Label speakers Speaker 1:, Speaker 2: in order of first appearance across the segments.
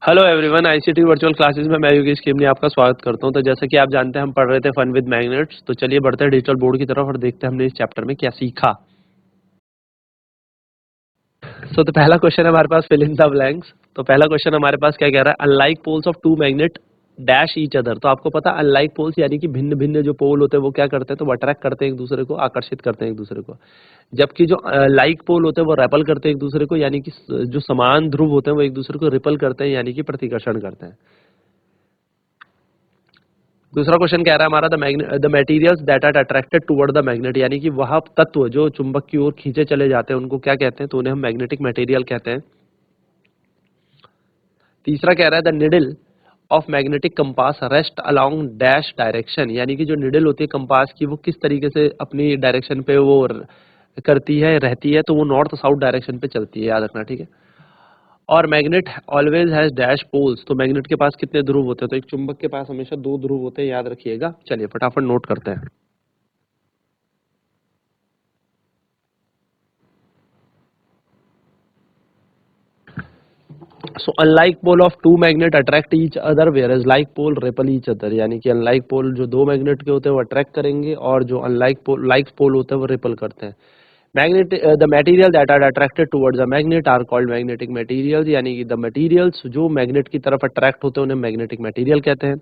Speaker 1: Hello everyone, ICT virtual classes में मैं योगेश खेमनी आपका स्वागत करता हूं। तो जैसा कि आप जानते हैं हम पढ़ रहे थे फन विद मैग्नेट्स। तो चलिए बढ़ते हैं डिजिटल बोर्ड की तरफ और देखते हैं हमने इस चैप्टर में क्या सीखा। तो पहला क्वेश्चन है हमारे पास फिल इन द ब्लैंक्स। तो पहला क्वेश्चन हमारे पास क्या कह रहा है, unlike poles of two magnet dash each other. तो आपको पता है अनलाइक पोल्स यानी कि भिन्न भिन्न जो पोल होते हैं वो क्या करते हैं, तो वो अट्रैक्ट करते हैं एक दूसरे को, आकर्षित करते हैं एक दूसरे को। जबकि जो लाइक पोल होते हैं वो रेपल करते हैं एक दूसरे को, यानी कि जो समान ध्रुव होते हैं वो एक दूसरे को रिपल करते हैं, यानी कि प्रतिकर्षण करते हैं। दूसरा क्वेश्चन कह रहा है हमारा the materials that are attracted toward the magnet, यानी कि वह तत्व जो चुंबक की ओर खींचे चले जाते हैं उनको क्या कहते हैं, तो उन्हें हम मैग्नेटिक मटेरियल कहते हैं। तीसरा कह रहा है the needle of magnetic compass rest along dash direction, यानी कि जो निडल होती है कंपास की वो किस तरीके से अपनी डायरेक्शन पे वो करती है, रहती है, तो वो नॉर्थ साउथ डायरेक्शन पे चलती है, याद रखना, ठीक है। और magnet always has dash poles, तो मैग्नेट के पास कितने ध्रुव होते हैं, तो एक चुंबक के पास हमेशा दो ध्रुव होते हैं, याद रखिएगा। चलिए फटाफट नोट करते हैं। So unlike pole of two magnet attract each other whereas like pole repel each other, यानी कि unlike pole जो दो मैग्नेट के होते हैं वो अट्रैक्ट करेंगे और जो unlike pole like pole होते हैं वो रिपल करते हैं। Magnet the material that are attracted towards the magnet are called magnetic materials, यानी कि द मटेरियल्स जो मैग्नेट की तरफ अट्रैक्ट होते हैं उन्हें मैग्नेटिक मटेरियल कहते हैं।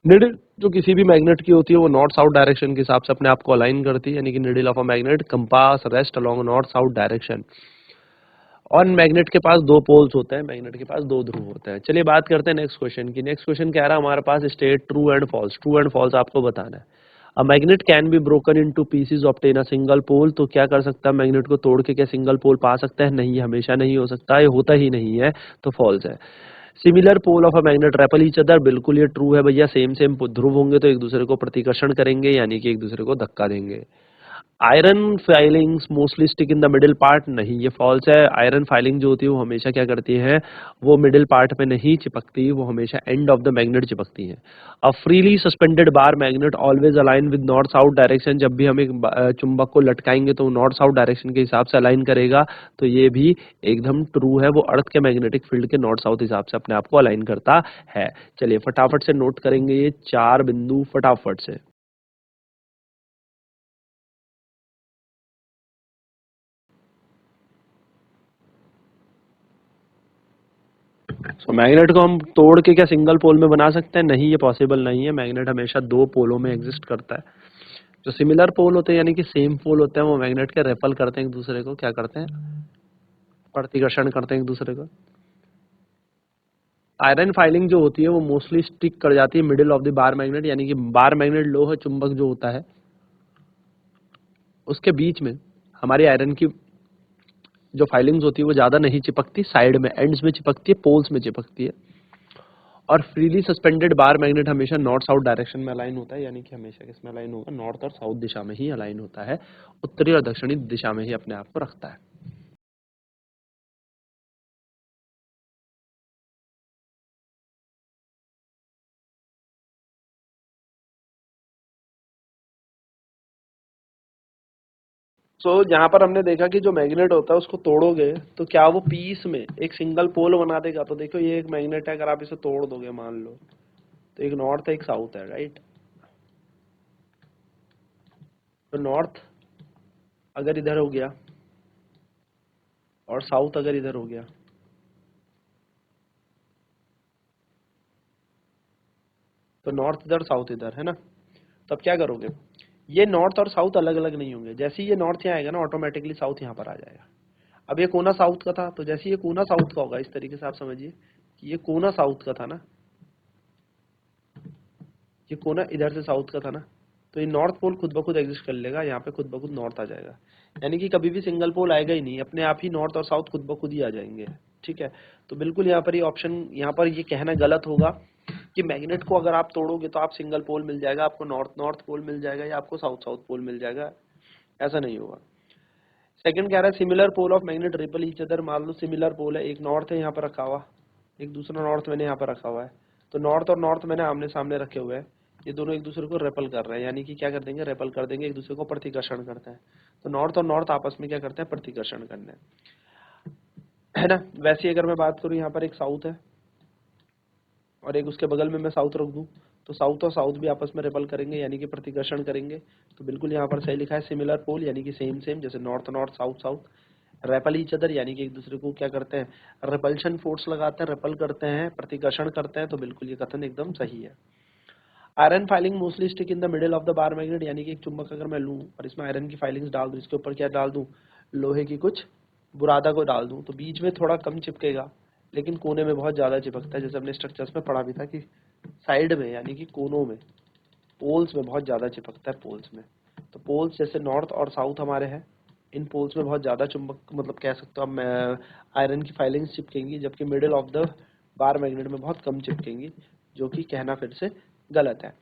Speaker 1: निडल जो किसी भी मैग्नेट की होती है वो नॉर्थ साउथ डायरेक्शन के हिसाब से अपने आप को अलाइन करती है, यानी कि needle of a magnet compass rest along north south direction. और मैग्नेट के पास दो पोल्स होते हैं, मैग्नेट के पास दो ध्रुव होते हैं। चलिए बात करते हैं नेक्स्ट क्वेश्चन की। नेक्स्ट क्वेश्चन कह रहा है हमारे पास state true and false. True and false आपको बताना है। A magnet can be broken into pieces obtain a single pole, तो क्या कर सकता है, मैग्नेट को तोड़ के क्या सिंगल पोल पा सकता है? नहीं, हमेशा नहीं हो सकता, ये होता ही नहीं है, तो फॉल्स है। Similar pole of a magnet repel each other, बिल्कुल ये ट्रू है भैया। सेम सेम ध्रुव होंगे तो एक दूसरे को प्रतिकर्षण करेंगे, यानी कि एक दूसरे को धक्का देंगे। Iron filings mostly stick in the middle part, नहीं ये फॉल्स है। आयरन फाइलिंग जो होती है वो हमेशा क्या करती है, वो मिडिल पार्ट पे नहीं चिपकती, वो हमेशा एंड ऑफ द मैग्नेट चिपकती है। A freely suspended bar magnet always align with north south direction, जब भी हम एक चुंबक को लटकाएंगे तो नॉर्थ साउथ डायरेक्शन के हिसाब से अलाइन करेगा, तो ये भी एकदम ट्रू है, वो अर्थ के मैग्नेटिक फील्ड के नॉर्थ साउथ हिसाब से अपने आप को अलाइन करता है। चलिए फटाफट से नोट करेंगे ये चार बिंदु फटाफट से। सो मैग्नेट को हम तोड़ के क्या सिंगल पोल में बना सकते हैं? नहीं, ये पॉसिबल नहीं है। मैग्नेट हमेशा दो पोलों में एग्जिस्ट करता है। जो सिमिलर पोल होते हैं यानी कि सेम पोल होते हैं वो मैग्नेट के रेपल करते हैं एक दूसरे को, क्या करते हैं, प्रतिकर्षण करते हैं एक दूसरे को। आयरन फाइलिंग जो होती है वो मोस्टली स्टिक कर जाती है middle of the bar magnet, यानी कि बार मैग्नेट लोह चुंबक जो होता है उसके बीच में हमारी आयरन की जो फाइलिंग्स होती है वो ज्यादा नहीं चिपकती, साइड में एंड्स में चिपकती है, पोल्स में चिपकती है। और फ्रीली सस्पेंडेड बार मैग्नेट हमेशा नॉर्थ साउथ डायरेक्शन में अलाइन होता है, यानी कि हमेशा किसमें अलाइन होगा, नॉर्थ और साउथ दिशा में ही अलाइन होता है, उत्तरी और दक्षिणी दिशा में ही अपने आप को रखता है। तो यहाँ पर हमने देखा कि जो मैग्नेट होता है उसको तोड़ोगे तो क्या वो पीस में एक सिंगल पोल बना देगा। तो देखो ये एक मैग्नेट है, अगर आप इसे तोड़ दोगे मान लो, तो एक नॉर्थ है एक साउथ है, राइट। तो नॉर्थ अगर इधर हो गया और साउथ अगर इधर हो गया, तो नॉर्थ इधर साउथ इधर है ना, तब क्या करोगे, ये नॉर्थ और साउथ अलग अलग नहीं होंगे। जैसे ही ये नॉर्थ यहाँ आएगा ना, ऑटोमेटिकली साउथ यहाँ पर आ जाएगा। अब ये कोना साउथ का था, तो जैसे ये कोना साउथ का होगा, इस तरीके से आप समझिए कि ये कोना साउथ का था ना, ये कोना इधर से साउथ का था ना, तो ये नॉर्थ पोल खुद ब खुद एग्जिस्ट कर लेगा, यहाँ पे खुद ब खुद नॉर्थ आ जाएगा। यानी कि कभी भी सिंगल पोल आएगा ही नहीं, अपने आप ही नॉर्थ और साउथ खुद ब खुद ही आ जाएंगे। ठीक है, तो बिल्कुल यहाँ पर ये ऑप्शन, यहाँ पर ये कहना गलत होगा कि मैग्नेट को अगर आप तोड़ोगे तो आप सिंगल पोल मिल जाएगा, आपको नॉर्थ नॉर्थ पोल मिल जाएगा या आपको साउथ साउथ पोल मिल जाएगा, ऐसा नहीं होगा। सेकंड कह रहा है similar pole of magnet repel each other, मान लो सिमिलर पोल है, एक नॉर्थ है यहाँ पर रखा हुआ, एक दूसरा नॉर्थ मैंने यहाँ पर रखा हुआ है, तो नॉर्थ और नॉर्थ मैंने आमने सामने रखे हुए हैं, ये दोनों एक दूसरे को रेपल कर रहे हैं, यानी कि क्या कर देंगे, रेपल कर देंगे, एक दूसरे को प्रतिकर्षण करते हैं। तो नॉर्थ और नॉर्थ आपस में क्या करते हैं, प्रतिकर्षण करने, है ना। वैसे ही अगर मैं बात करूँ, यहाँ पर एक साउथ है और एक उसके बगल में मैं साउथ रख दूं, तो साउथ और साउथ भी आपस में रिपल करेंगे यानी कि प्रतिकर्षण करेंगे। तो बिल्कुल यहाँ पर सही लिखा है, सिमिलर पोल यानी कि सेम सेम, जैसे north north south south. REPL each other यानी कि एक दूसरे को क्या करते हैं, रिपल्शन फोर्स लगाते हैं, रिपल करते हैं, प्रतिकर्षण करते हैं। तो बिल्कुल ये कथन एकदम सही है। Iron filing mostly stick in the middle of the bar magnet, यानी कि एक चुंबक अगर मैं लूं और इसमें आयरन की फाइलिंग्स डाल दूं, इसके ऊपर क्या डाल दूं, लोहे की कुछ बुरादा को डाल दूं, तो बीच में थोड़ा कम चिपकेगा लेकिन कोने में बहुत ज्यादा चिपकता है। जैसे हमने स्ट्रक्चर्स में पढ़ा भी था कि साइड में यानी कि कोनों में, पोल्स में बहुत ज्यादा चिपकता है, पोल्स में। तो पोल्स जैसे नॉर्थ और साउथ हमारे हैं, इन पोल्स में बहुत ज्यादा चुंबक, मतलब कह सकते हो हम, आयरन की फाइलिंग्स चिपकेंगी, जबकि middle of the bar magnet में बहुत कम चिपकेंगी, जो कि कहना फिर से गलत है।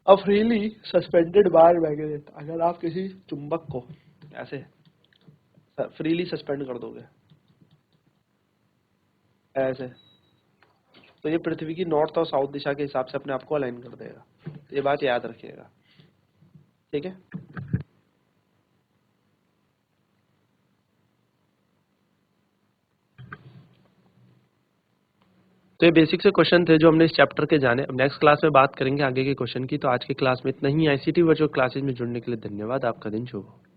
Speaker 1: A freely suspended bar magnet, अगर आप किसी चुंबक को ऐसे फ्रीली सस्पेंड कर दोगे ऐसे, तो ये पृथ्वी की नॉर्थ और साउथ दिशा के हिसाब से अपने आप को अलाइन कर देगा। तो ये बात याद रखिएगा, ठीक है। तो ये बेसिक से क्वेश्चन थे जो हमने इस चैप्टर के जाने। अब नेक्स्ट क्लास में बात करेंगे आगे के क्वेश्चन की। तो आज की क्लास में इतना ही। आईसीटी वर्चुअल क्लासेज में जुड़ने के लिए धन्यवाद। आपका दिन शुभ हो।